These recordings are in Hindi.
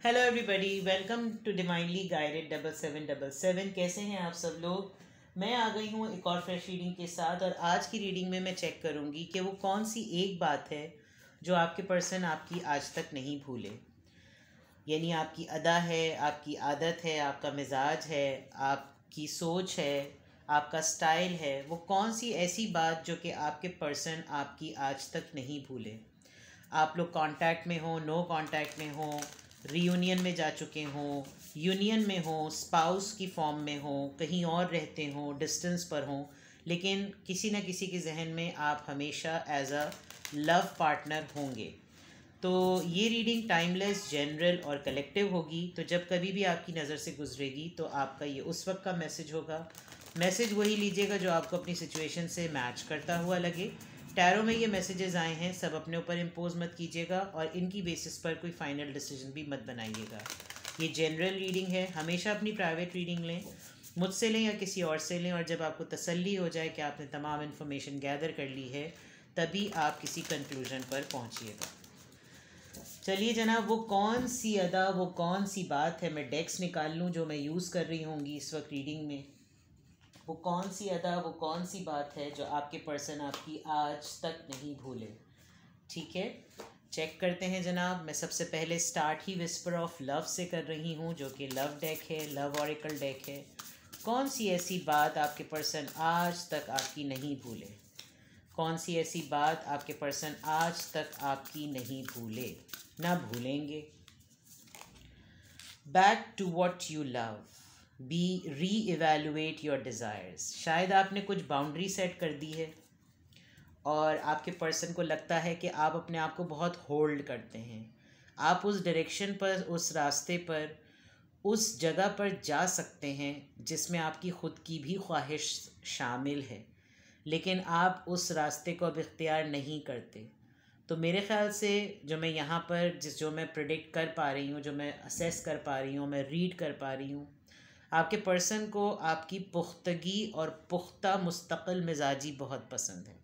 Hello everybody, welcome to divinely guided 7777। कैसे हैं आप सब लोग। मैं आ गई हूँ एक और फ्रेश रीडिंग के साथ, और आज की रीडिंग में मैं चेक करूँगी कि वो कौन सी एक बात है जो आपके पर्सन आपकी आज तक नहीं भूले। यानी आपकी अदा है, आपकी आदत है, आपका मिजाज है, आपकी सोच है, आपका स्टाइल है। वो कौन सी ऐसी बात जो कि आपके पर्सन आपकी आज तक नहीं भूले। आप लोग कांटेक्ट में हो, नो कांटेक्ट में हो, रीयूनियन में जा चुके हों, यूनियन में हो, स्पाउस की फॉर्म में हो, कहीं और रहते हो, डिस्टेंस पर हो, लेकिन किसी न किसी के जहन में आप हमेशा एज अ लव पार्टनर होंगे। तो ये रीडिंग टाइमलेस, जनरल और कलेक्टिव होगी। तो जब कभी भी आपकी नज़र से गुजरेगी तो आपका ये उस वक्त का मैसेज होगा। मैसेज वही लीजिएगा जो आपको अपनी सिचुएशन से मैच करता हुआ लगे। टैरो में ये मैसेजेस आए हैं, सब अपने ऊपर इम्पोज मत कीजिएगा और इनकी बेसिस पर कोई फाइनल डिसीजन भी मत बनाइएगा। ये जनरल रीडिंग है, हमेशा अपनी प्राइवेट रीडिंग लें, मुझसे लें या किसी और से लें, और जब आपको तसल्ली हो जाए कि आपने तमाम इन्फॉर्मेशन गैदर कर ली है तभी आप किसी कंक्लूजन पर पहुंचिएगा। चलिए जनाब, वो कौन सी अदा, वो कौन सी बात है, मैं डेक्स निकाल लूँ जो मैं यूज़ कर रही होंगी इस वक्त रीडिंग में। वो कौन सी अदा, वो कौन सी बात है जो आपके पर्सन आपकी आज तक नहीं भूले। ठीक है, चेक करते हैं जनाब। मैं सबसे पहले start he whisper of love से कर रही हूँ, जो कि लव डेक है, लव ऑरिकल डेक है। कौन सी ऐसी बात आपके पर्सन आज तक आपकी नहीं भूले। कौन सी ऐसी बात आपके पर्सन आज तक आपकी नहीं भूले, ना भूलेंगे। Back to what you love, be reevaluate your desires. शायद आपने कुछ बाउंड्री सेट कर दी है और आपके पर्सन को लगता है कि आप अपने आप को बहुत होल्ड करते हैं। आप उस डायरेक्शन पर, उस रास्ते पर, उस जगह पर जा सकते हैं जिसमें आपकी ख़ुद की भी ख्वाहिश शामिल है, लेकिन आप उस रास्ते को अब इख्तियार नहीं करते। तो मेरे ख़्याल से जो मैं यहाँ पर जो मैं प्रिडिक्ट कर पा रही हूँ, जो मैं असेस कर पा रही हूँ, मैं रीड कर पा रही हूँ, आपके पर्सन को आपकी पुख्तगी और पुख्ता मुस्तकिल मिजाजी बहुत पसंद है।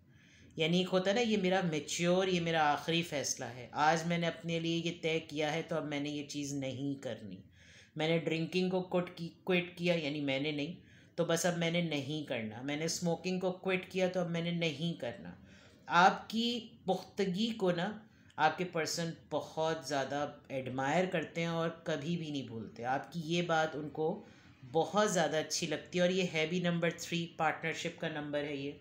यानी एक होता है ना, ये मेरा मेच्योर, ये मेरा आखिरी फ़ैसला है, आज मैंने अपने लिए ये तय किया है तो अब मैंने ये चीज़ नहीं करनी। मैंने ड्रिंकिंग को क्विट किया, यानी मैंने नहीं, तो बस अब मैंने नहीं करना। मैंने स्मोकिंग को क्विट किया तो अब मैंने नहीं करना। आपकी पुख्तगी को ना आपके पर्सन बहुत ज़्यादा एडमायर करते हैं और कभी भी नहीं भूलते। आपकी ये बात उनको बहुत ज़्यादा अच्छी लगती है, और ये है भी नंबर 3, पार्टनरशिप का नंबर है ये।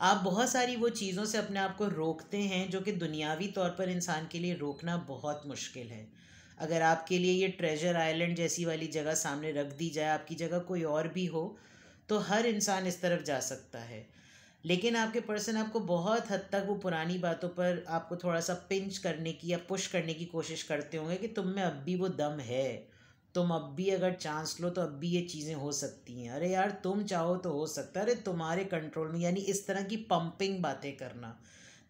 आप बहुत सारी वो चीज़ों से अपने आप को रोकते हैं जो कि दुनियावी तौर पर इंसान के लिए रोकना बहुत मुश्किल है। अगर आपके लिए ये ट्रेजर आइलैंड जैसी वाली जगह सामने रख दी जाए, आपकी जगह कोई और भी हो, तो हर इंसान इस तरफ जा सकता है। लेकिन आपके पर्सन आपको बहुत हद तक वो पुरानी बातों पर आपको थोड़ा सा पिंच करने की या पुश करने की कोशिश करते होंगे कि तुम में अब भी वो दम है, तुम अब भी अगर चांस लो तो अब भी ये चीज़ें हो सकती हैं, अरे यार तुम चाहो तो हो सकता है, अरे तुम्हारे कंट्रोल में, यानी इस तरह की पंपिंग बातें करना।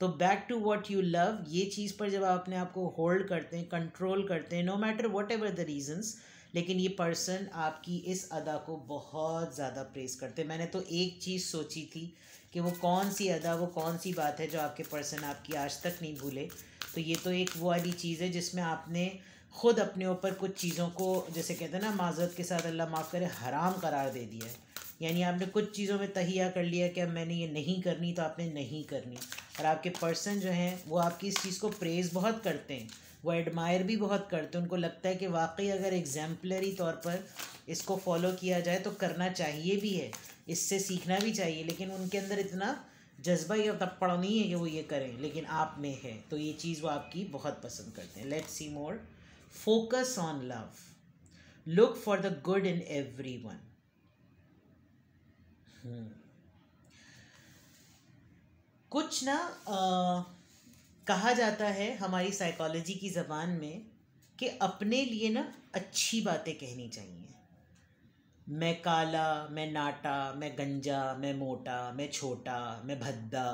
तो back to what you love, ये चीज़ पर जब आप अपने आप को होल्ड करते हैं, कंट्रोल करते हैं, no matter whatever the reasons, लेकिन ये पर्सन आपकी इस अदा को बहुत ज़्यादा प्रेस करते हैं। मैंने तो एक चीज़ सोची थी कि वो कौन सी अदा, वो कौन सी बात है जो आपके पर्सन आपकी आज तक नहीं भूले। तो ये तो एक वो वाली चीज़ है जिसमें आपने ख़ुद अपने ऊपर कुछ चीज़ों को, जैसे कहते हैं ना, माज़रत के साथ अल्लाह माफ़ करे, हराम करार दे दिया है। यानी आपने कुछ चीज़ों में तहिया कर लिया कि अब मैंने ये नहीं करनी, तो आपने नहीं करनी। और आपके पर्सन जो हैं वो आपकी इस चीज़ को प्रेज़ बहुत करते हैं, वो एडमायर भी बहुत करते हैं। उनको लगता है कि वाकई अगर एग्जाम्पलरी तौर पर इसको फॉलो किया जाए तो करना चाहिए भी है, इससे सीखना भी चाहिए, लेकिन उनके अंदर इतना जज्बा या तप्पड़ नहीं है कि वो ये करें, लेकिन आप में है, तो ये चीज़ वो आपकी बहुत पसंद करते हैं। Let's see more. Focus on love, look for the good in everyone. कुछ ना कहा जाता है हमारी साइकोलॉजी की ज़बान में कि अपने लिए ना अच्छी बातें कहनी चाहिए। मैं काला, मैं नाटा, मैं गंजा, मैं मोटा, मैं छोटा, मैं भद्दा।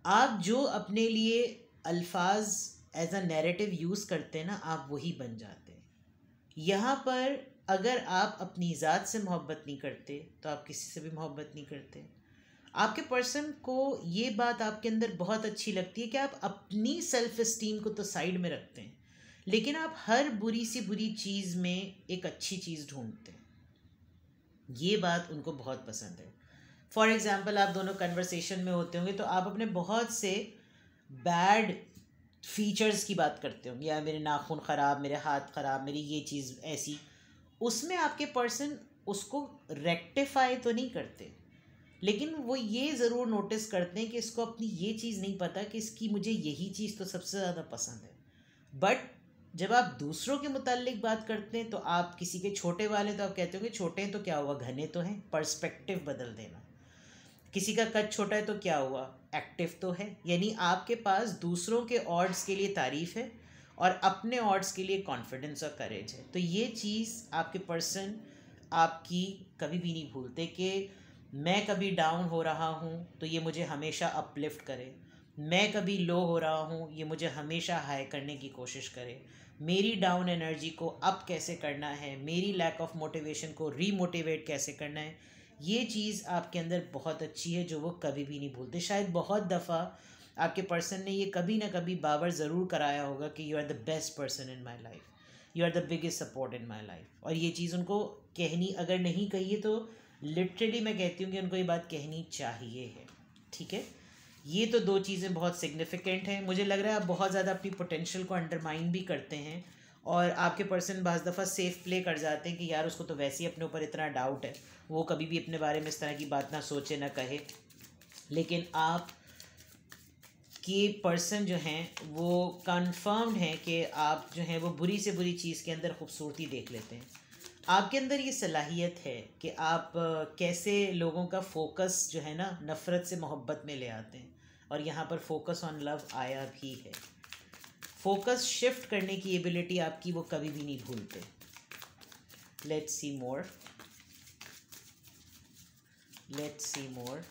आप जो अपने लिए अल्फाज एज अ नैरेटिव यूज़ करते हैं ना, आप वही बन जाते हैं। यहाँ पर अगर आप अपनी ज़ात से मोहब्बत नहीं करते तो आप किसी से भी मोहब्बत नहीं करते। आपके पर्सन को ये बात आपके अंदर बहुत अच्छी लगती है कि आप अपनी सेल्फ इस्टीम को तो साइड में रखते हैं, लेकिन आप हर बुरी सी बुरी चीज़ में एक अच्छी चीज़ ढूंढते हैं। ये बात उनको बहुत पसंद है। फॉर एग्ज़ाम्पल, आप दोनों कन्वर्सेशन में होते होंगे तो आप अपने बहुत से बैड फीचर्स की बात करते होंगे, या मेरे नाखून ख़राब, मेरे हाथ ख़राब, मेरी ये चीज़ ऐसी। उसमें आपके पर्सन उसको रेक्टिफाई तो नहीं करते, लेकिन वो ये ज़रूर नोटिस करते हैं कि इसको अपनी ये चीज़ नहीं पता कि इसकी मुझे यही चीज़ तो सबसे ज़्यादा पसंद है। बट जब आप दूसरों के मुतालिक बात करते हैं तो आप किसी के छोटे वाले तो आप कहते हो कि छोटे हैं तो क्या हुआ, घने तो हैं। पर्सपेक्टिव बदल देना। किसी का कद छोटा है तो क्या हुआ, एक्टिव तो है। यानी आपके पास दूसरों के ऑड्स के लिए तारीफ़ है और अपने ऑड्स के लिए कॉन्फिडेंस और करेज है। तो ये चीज़ आपके पर्सन आपकी कभी भी नहीं भूलते कि मैं कभी डाउन हो रहा हूँ तो ये मुझे हमेशा अपलिफ्ट करे, मैं कभी लो हो रहा हूँ ये मुझे हमेशा हाई करने की कोशिश करे, मेरी डाउन एनर्जी को अप कैसे करना है, मेरी लैक ऑफ मोटिवेशन को रीमोटिवेट कैसे करना है। ये चीज़ आपके अंदर बहुत अच्छी है जो वो कभी भी नहीं भूलते। शायद बहुत दफ़ा आपके पर्सन ने ये कभी ना कभी बावर ज़रूर कराया होगा कि you are the best person in my life, you are the biggest support in my life. और ये चीज़ उनको कहनी, अगर नहीं कही है तो लिटरली मैं कहती हूँ कि उनको ये बात कहनी चाहिए है। ठीक है, ये तो दो चीज़ें बहुत सिग्निफिकेंट हैं। मुझे लग रहा है आप बहुत ज़्यादा अपनी पोटेंशियल को अंडरमाइन भी करते हैं, और आपके पर्सन बाज़ दफ़ा सेफ प्ले कर जाते हैं कि यार उसको तो वैसे ही अपने ऊपर इतना डाउट है, वो कभी भी अपने बारे में इस तरह की बात ना सोचे ना कहे। लेकिन आप के पर्सन जो हैं वो कंफर्म्ड हैं कि आप जो हैं वो बुरी से बुरी चीज़ के अंदर खूबसूरती देख लेते हैं। आपके अंदर ये सलाहियत है कि आप कैसे लोगों का फोकस जो है ना नफ़रत से मोहब्बत में ले आते हैं, और यहाँ पर फोकस ऑन लव आया भी है। फोकस शिफ्ट करने की एबिलिटी आपकी वो कभी भी नहीं भूलते। Let's see more, let's see more.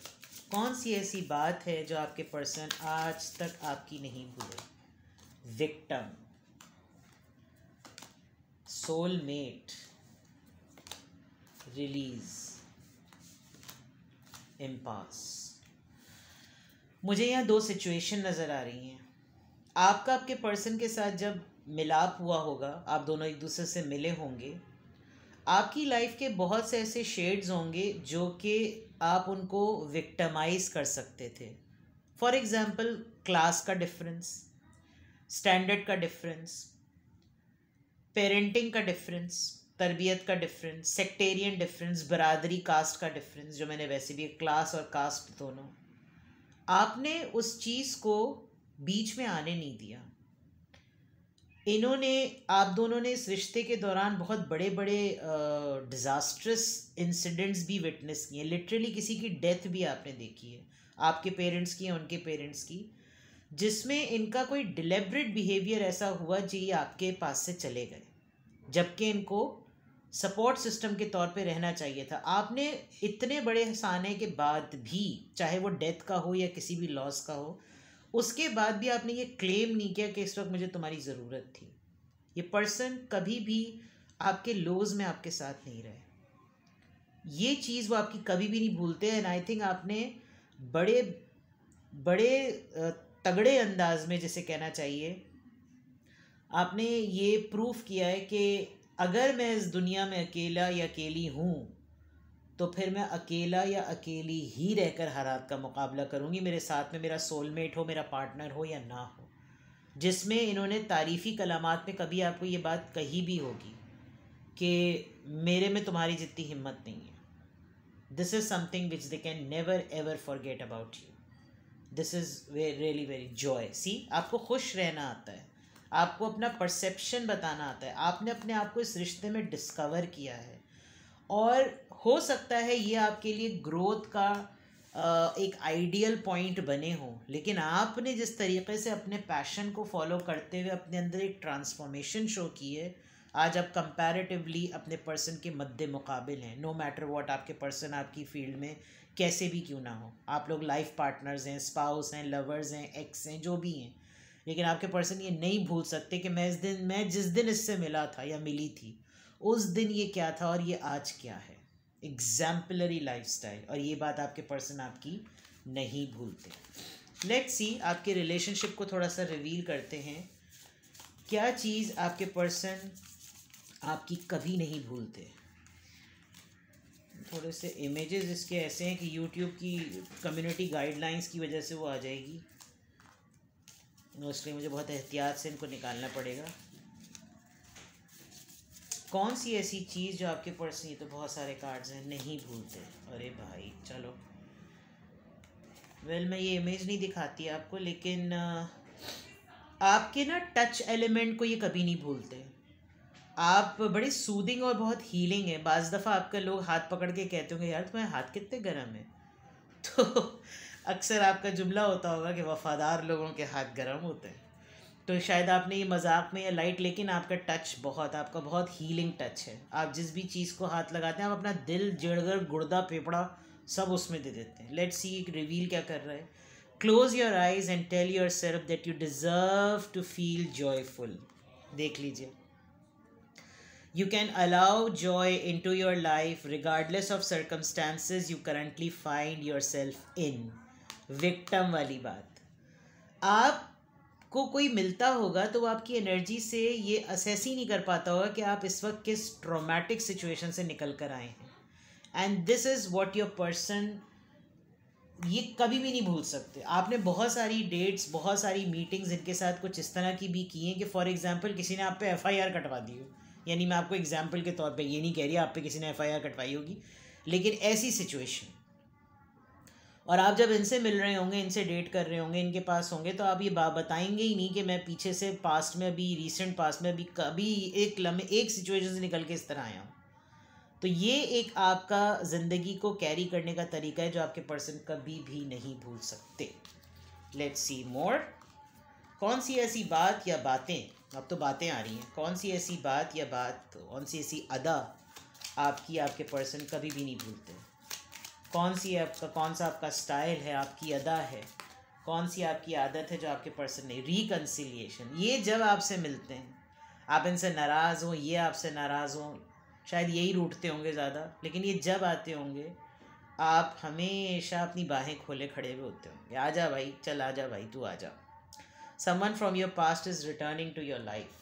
कौन सी ऐसी बात है जो आपके पर्सन आज तक आपकी नहीं भूले? Victim, soulmate, release, impasse. मुझे यहाँ दो सिचुएशन नज़र आ रही हैं। आपका आपके पर्सन के साथ जब मिलाप हुआ होगा, आप दोनों एक दूसरे से मिले होंगे, आपकी लाइफ के बहुत से ऐसे शेड्स होंगे जो कि आप उनको विक्टिमाइज कर सकते थे। फॉर एग्ज़ाम्पल, क्लास का डिफरेंस, स्टैंडर्ड का डिफरेंस, पेरेंटिंग का डिफरेंस, तरबियत का डिफरेंस, सेक्टेरियन डिफरेंस, बरादरी कास्ट का डिफरेंस, जो मैंने वैसे भी क्लास और कास्ट दोनों, आपने उस चीज़ को बीच में आने नहीं दिया। इन्होंने, आप दोनों ने इस रिश्ते के दौरान बहुत बड़े बड़े डिज़ास्ट्रस इंसिडेंट्स भी विटनेस किए। लिटरली किसी की डेथ भी आपने देखी है, आपके पेरेंट्स की, उनके पेरेंट्स की, जिसमें इनका कोई डिलेबरेट बिहेवियर ऐसा हुआ जो ये आपके पास से चले गए, जबकि इनको सपोर्ट सिस्टम के तौर पे रहना चाहिए था। आपने इतने बड़े हसाने के बाद भी, चाहे वो डेथ का हो या किसी भी लॉस का हो, उसके बाद भी आपने ये क्लेम नहीं किया कि इस वक्त मुझे तुम्हारी ज़रूरत थी। ये पर्सन कभी भी आपके लोज में आपके साथ नहीं रहे। ये चीज़ वो आपकी कभी भी नहीं भूलते। एंड आई थिंक आपने बड़े बड़े तगड़े अंदाज में, जिसे कहना चाहिए, आपने ये प्रूफ किया है कि अगर मैं इस दुनिया में अकेला या अकेली हूँ तो फिर मैं अकेला या अकेली ही रहकर हालात का मुकाबला करूँगी। मेरे साथ में मेरा सोलमेट हो, मेरा पार्टनर हो या ना हो। जिसमें इन्होंने तारीफ़ी कलामात में कभी आपको ये बात कही भी होगी कि मेरे में तुम्हारी जितनी हिम्मत नहीं है। This is something which they can never ever forget about you. This is really very joy. See, आपको खुश रहना आता है, आपको अपना परसेप्शन बताना आता है, आपने अपने आप को इस रिश्ते में डिस्कवर किया है, और हो सकता है ये आपके लिए ग्रोथ का एक आइडियल पॉइंट बने हो। लेकिन आपने जिस तरीके से अपने पैशन को फॉलो करते हुए अपने अंदर एक ट्रांसफॉर्मेशन शो की है, आज आप कंपैरेटिवली अपने पर्सन के मद्दे मुकाबिल हैं। नो मैटर व्हाट आपके पर्सन आपकी फील्ड में कैसे भी क्यों ना हो, आप लोग लाइफ पार्टनर्स हैं, स्पाउस हैं, लवर्स हैं, एक्स हैं, जो भी हैं, लेकिन आपके पर्सन ये नहीं भूल सकते कि मैं जिस दिन इससे मिला था या मिली थी, उस दिन ये क्या था और ये आज क्या है। एग्जाम्पलरी लाइफस्टाइल, और ये बात आपके पर्सन आपकी नहीं भूलते। लेट्स सी, आपके रिलेशनशिप को थोड़ा सा रिवील करते हैं क्या चीज़ आपके पर्सन आपकी कभी नहीं भूलते? थोड़े से इमेजेस इसके ऐसे हैं कि यूट्यूब की कम्युनिटी गाइडलाइंस की वजह से वो आ जाएगी, इसलिए मुझे बहुत एहतियात से इनको निकालना पड़ेगा। कौन सी ऐसी चीज़ जो आपके पर्सन, ये तो बहुत सारे कार्ड्स हैं, नहीं भूलते? अरे भाई चलो, वेल मैं ये इमेज नहीं दिखाती आपको, लेकिन आपके ना टच एलिमेंट को ये कभी नहीं भूलते। आप बड़े सूदिंग और बहुत हीलिंग है। बाज़ दफ़ा आपके लोग हाथ पकड़ के कहते होंगे यार तुम्हारे हाथ कितने गर्म है, तो अक्सर आपका जुमला होता होगा कि वफ़ादार लोगों के हाथ गर्म होते हैं। तो शायद आपने ये मजाक में या लाइट, लेकिन आपका टच बहुत, आपका बहुत हीलिंग टच है। आप जिस भी चीज़ को हाथ लगाते हैं आप अपना दिल, जड़गर, गुर्दा, फेफड़ा सब उसमें दे देते हैं। लेट्स सी रिवील क्या कर रहा है। Close your eyes and tell yourself that you deserve to feel joyful. देख लीजिए, you can allow joy into your life regardless of circumstances you currently find yourself in। Victim वाली बात, आपको कोई मिलता होगा तो वो आपकी एनर्जी से ये असेस ही नहीं कर पाता होगा कि आप इस वक्त किस ट्रॉमेटिक सिचुएशन से निकल कर आए हैं। And this is what your person ये कभी भी नहीं भूल सकते। आपने बहुत सारी डेट्स, बहुत सारी मीटिंग्स इनके साथ कुछ इस तरह की भी की हैं कि फॉर एग्जांपल किसी ने आप पे एफआईआर कटवा दी हो, यानी मैं आपको एग्जांपल के तौर पे ये नहीं कह रही आप पे किसी ने एफआईआर कटवाई होगी, लेकिन ऐसी सिचुएशन, और आप जब इनसे मिल रहे होंगे, इनसे डेट कर रहे होंगे, इनके पास होंगे, तो आप ये बात बताएंगे ही नहीं कि मैं पीछे से पास्ट में भी, रिसेंट पास्ट में भी कभी एक लम्हे एक सिचुएशन से निकल के इस तरह आया हूँ। तो ये एक आपका ज़िंदगी को कैरी करने का तरीका है जो आपके पर्सन कभी भी नहीं भूल सकते। Let's see more. कौन सी ऐसी बात या बातें, अब तो बातें आ रही हैं, कौन सी ऐसी बात या कौन सी ऐसी अदा आपकी आपके पर्सन कभी भी नहीं भूलते? कौन सी आपका, कौन सा आपका स्टाइल है, आपकी अदा है, कौन सी आपकी आदत है जो आपके पर्सन नहीं? रिकन्सिलिएशन, ये जब आपसे मिलते हैं, आप इनसे नाराज़ हों, ये आपसे नाराज़ हों, शायद यही रूठते होंगे ज़्यादा, लेकिन ये जब आते होंगे आप हमेशा अपनी बाहें खोले खड़े हुए होते होंगे। आ जा भाई, चल आ जा भाई, तू आ जा। Someone from your past is returning to your life.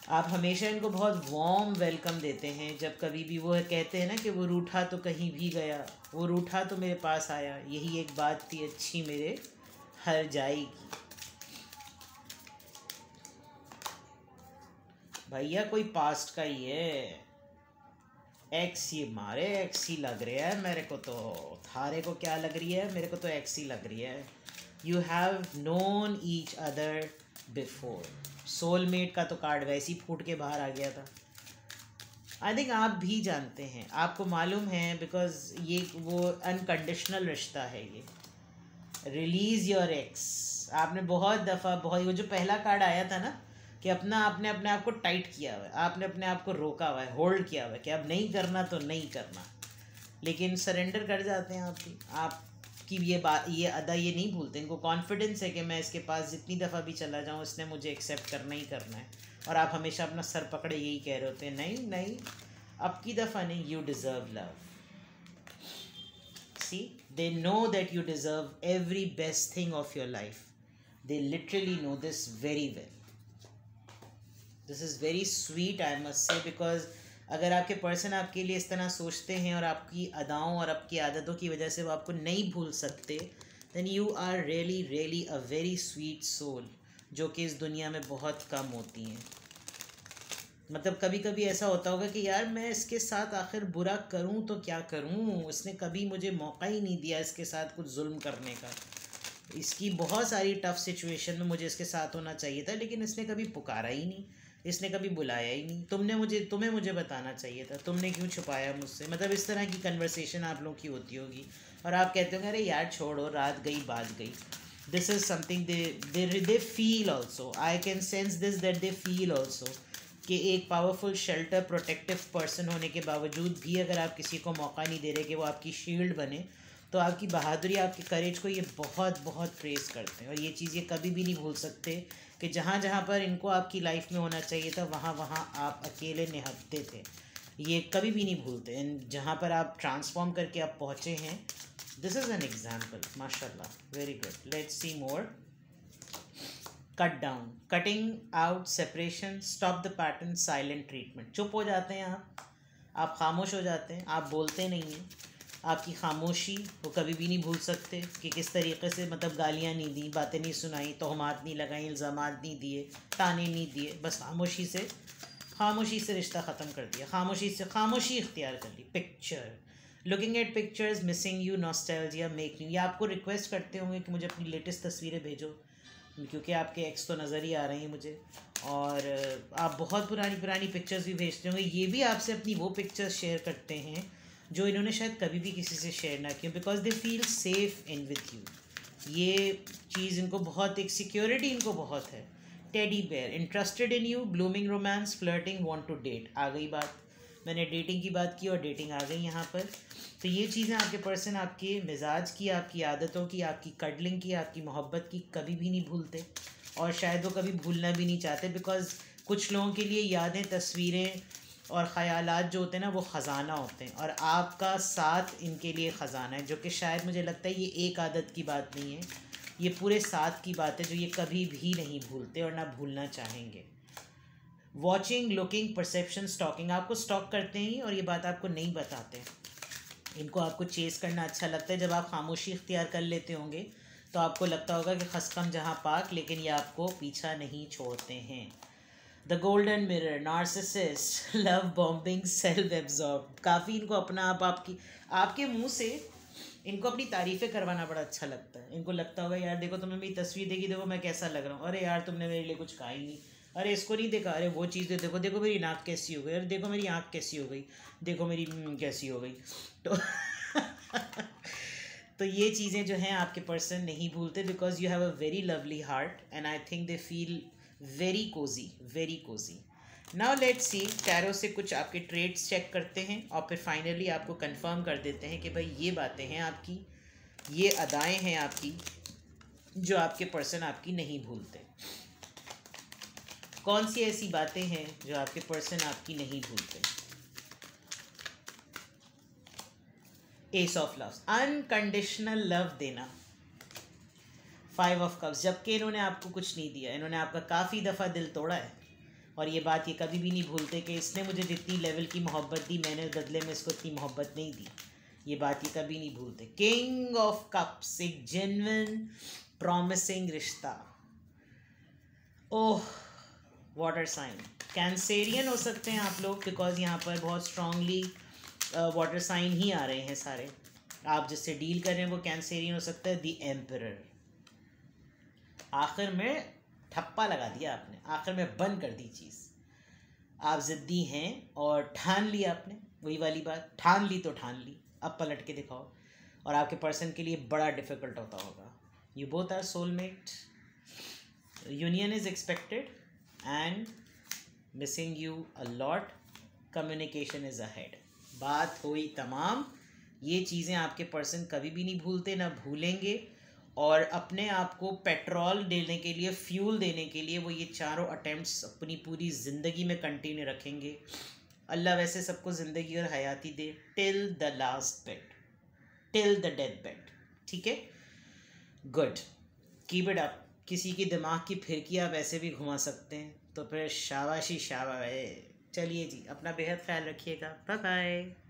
आप हमेशा इनको बहुत वार्म वेलकम देते हैं। जब कभी भी वो कहते हैं ना कि वो रूठा तो कहीं भी गया, वो रूठा तो मेरे पास आया, यही एक बात थी अच्छी मेरे हर जाएगी। भैया कोई पास्ट का ही है, एक्स ही मारे, एक्स ही लग रहा है मेरे को, तो थारे को क्या लग रही है, मेरे को तो एक्स ही लग रही है। You have known each other before. Soulmate का तो कार्ड वैसे ही फूट के बाहर आ गया था। आई थिंक आप भी जानते हैं, आपको मालूम है, बिकॉज ये वो अनकंडीशनल रिश्ता है ये। Release your x. आपने बहुत दफ़ा, बहुत, वो जो पहला कार्ड आया था ना कि आपने अपने आप को टाइट किया हुआ है, आपने अपने आप को रोका हुआ है, होल्ड किया हुआ है कि अब नहीं करना तो नहीं करना, लेकिन सरेंडर कर जाते हैं आप भी। आपकी ये बात, ये अदा ये नहीं भूलते। इनको कॉन्फिडेंस है कि मैं इसके पास जितनी दफ़ा भी चला जाऊँ इसने मुझे एक्सेप्ट करना ही करना है, और आप हमेशा अपना सर पकड़े यही कह रहे होते हैं, नहीं नहीं अब की दफ़ा नहीं, you deserve love. See, they know that you deserve every best thing of your life. They literally know this very well. This is very sweet, I must say, because अगर आपके पर्सन आपके लिए इस तरह सोचते हैं और आपकी अदाओं और आपकी आदतों की वजह से वो आपको नहीं भूल सकते, then you are really really a very sweet soul, जो कि इस दुनिया में बहुत कम होती हैं। मतलब कभी कभी ऐसा होता होगा कि यार मैं इसके साथ आखिर बुरा करूं तो क्या करूं, इसने कभी मुझे मौका ही नहीं दिया इसके साथ कुछ जुल्म करने का, इसकी बहुत सारी टफ़ सिचुएशन में मुझे इसके साथ होना चाहिए था, लेकिन इसने कभी पुकारा ही नहीं, इसने कभी बुलाया ही नहीं, तुम्हें मुझे बताना चाहिए था, तुमने क्यों छुपाया मुझसे। मतलब इस तरह की कन्वर्सेशन आप लोग की होती होगी और आप कहते होंगे अरे यार छोड़ो, रात गई बात गई। This is something they feel also, I can sense this that they feel also, कि एक पावरफुल शेल्टर प्रोटेक्टिव पर्सन होने के बावजूद भी अगर आप किसी को मौका नहीं दे रहे कि वो आपकी शील्ड बने, तो आपकी बहादुरी, आपके करेज को ये बहुत बहुत प्रेस करते हैं। और ये चीज़ ये कभी भी नहीं भूल सकते कि जहाँ जहाँ पर इनको आपकी लाइफ में होना चाहिए था वहाँ वहाँ आप अकेले निहत्ते थे। ये कभी भी नहीं भूलते। एंड जहाँ पर आप ट्रांसफॉर्म करके आप पहुँचे हैं, दिस इज़ एन एग्जाम्पल, माशाल्लाह, very good. Let's see more. Cut down, cutting out, separation, stop the pattern, silent treatment. चुप हो जाते हैं आप खामोश हो जाते हैं, आप बोलते नहीं हैं। आपकी खामोशी वो कभी भी नहीं भूल सकते कि किस तरीके से, मतलब गालियाँ नहीं दी, बातें नहीं सुनाई, तोहमात नहीं लगाई, इल्ज़ामात नहीं दिए, ताने नहीं दिए, बस खामोशी से रिश्ता ख़त्म कर दिया, खामोशी इख्तियार कर ली। Picture, looking at pictures, missing you, nostalgia, making. ये आपको रिक्वेस्ट करते होंगे कि मुझे अपनी लेटेस्ट तस्वीरें भेजो, क्योंकि आपके एक्स तो नज़र ही आ रही हैं मुझे, और आप बहुत पुरानी पिक्चर्स भी भेजते होंगे। ये भी आपसे अपनी वो पिक्चर्स शेयर करते हैं जो इन्होंने शायद कभी भी किसी से शेयर ना की, because they feel safe in with you. ये चीज़ इनको बहुत, एक सिक्योरिटी इनको बहुत है। Teddy bear, interested in you, blooming romance, flirting, want to date. आ गई बात, मैंने डेटिंग की बात की और डेटिंग आ गई यहाँ पर। तो ये चीज़ें आपके पर्सन आपके मिजाज की, आपकी आदतों की, आपकी कडलिंग की, आपकी मोहब्बत की कभी भी नहीं भूलते, और शायद वो कभी भूलना भी नहीं चाहते, बिकॉज़ कुछ लोगों के लिए यादें, तस्वीरें और ख़यालात जो होते हैं ना, वो ख़जाना होते हैं, और आपका साथ इनके लिए ख़जाना है, जो कि शायद मुझे लगता है ये एक आदत की बात नहीं है, ये पूरे साथ की बात है जो ये कभी भी नहीं भूलते और ना भूलना चाहेंगे। Watching, looking, perception, stalking. आपको स्टॉक करते हैं और ये बात आपको नहीं बताते। इनको आपको चेस करना अच्छा लगता है। जब आप खामोशी इख्तियार कर लेते होंगे तो आपको लगता होगा कि खसकम जहाँ पाक, लेकिन ये आपको पीछा नहीं छोड़ते हैं। The golden mirror, narcissist, love bombing, self absorb. काफ़ी इनको अपना आप, आपके मुंह से इनको अपनी तारीफ़ें करवाना बड़ा अच्छा लगता है। इनको लगता होगा यार देखो तुमने मेरी तस्वीर देखी, देखो मैं कैसा लग रहा हूँ, अरे यार तुमने मेरे लिए कुछ कहा ही नहीं, अरे इसको नहीं देखा, अरे वो चीज़ देखो, देखो मेरी नाक कैसी हो गई, अरे देखो मेरी आँख कैसी हो गई, देखो मेरी कैसी हो गई। तो तो ये चीज़ें जो हैं आपके पर्सन नहीं भूलते, because you have a very lovely heart and I think they feel very Cozi, very Cozi. Now let's see, tarot से कुछ आपके ट्रेड्स चेक करते हैं और फिर फाइनली आपको कंफर्म कर देते हैं कि भाई ये बातें हैं आपकी, ये अदाएं हैं आपकी जो आपके पर्सन आपकी नहीं भूलते। कौन सी ऐसी बातें हैं जो आपके पर्सन आपकी नहीं भूलते? S of loves, unconditional love देना। 5 ऑफ कप्स, जबकि इन्होंने आपको कुछ नहीं दिया, इन्होंने आपका काफ़ी दफ़ा दिल तोड़ा है, और ये बात ये कभी भी नहीं भूलते कि इसने मुझे जितनी लेवल की मोहब्बत दी, मैंने बदले में इसको इतनी मोहब्बत नहीं दी। ये बात ये कभी नहीं भूलते। किंग ऑफ कप्स, एक जेन्युइन प्रॉमिसिंग रिश्ता। ओह, वाटर साइन, कैंसेरियन हो सकते हैं आप लोग, बिकॉज यहाँ पर बहुत स्ट्रांगली वाटर साइन ही आ रहे हैं सारे। आप जिससे डील कर रहे हैं वो कैंसेरियन हो सकता है। द एम्परर, आखिर में ठप्पा लगा दिया आपने, आखिर में बंद कर दी चीज़। आप ज़िद्दी हैं और ठान लिया आपने, वही वाली बात, ठान ली तो ठान ली, अब पलट के दिखाओ, और आपके पर्सन के लिए बड़ा डिफ़िकल्ट होता होगा। You both are soulmate, union is expected and missing you a lot, communication is ahead. बात हुई तमाम। ये चीज़ें आपके पर्सन कभी भी नहीं भूलते, ना भूलेंगे, और अपने आप को पेट्रोल देने के लिए, फ्यूल देने के लिए वो ये चारों अटेम्प्ट्स अपनी पूरी ज़िंदगी में कंटिन्यू रखेंगे। अल्लाह वैसे सबको ज़िंदगी और हयाती दे, till the last bed, till the death bed. ठीक है, गुड, कीप इट अप। किसी की दिमाग की फिरकी आप ऐसे भी घुमा सकते हैं, तो फिर शाबाशी शाबाश। चलिए जी, अपना बेहद ख्याल रखिएगा, बाय बाय।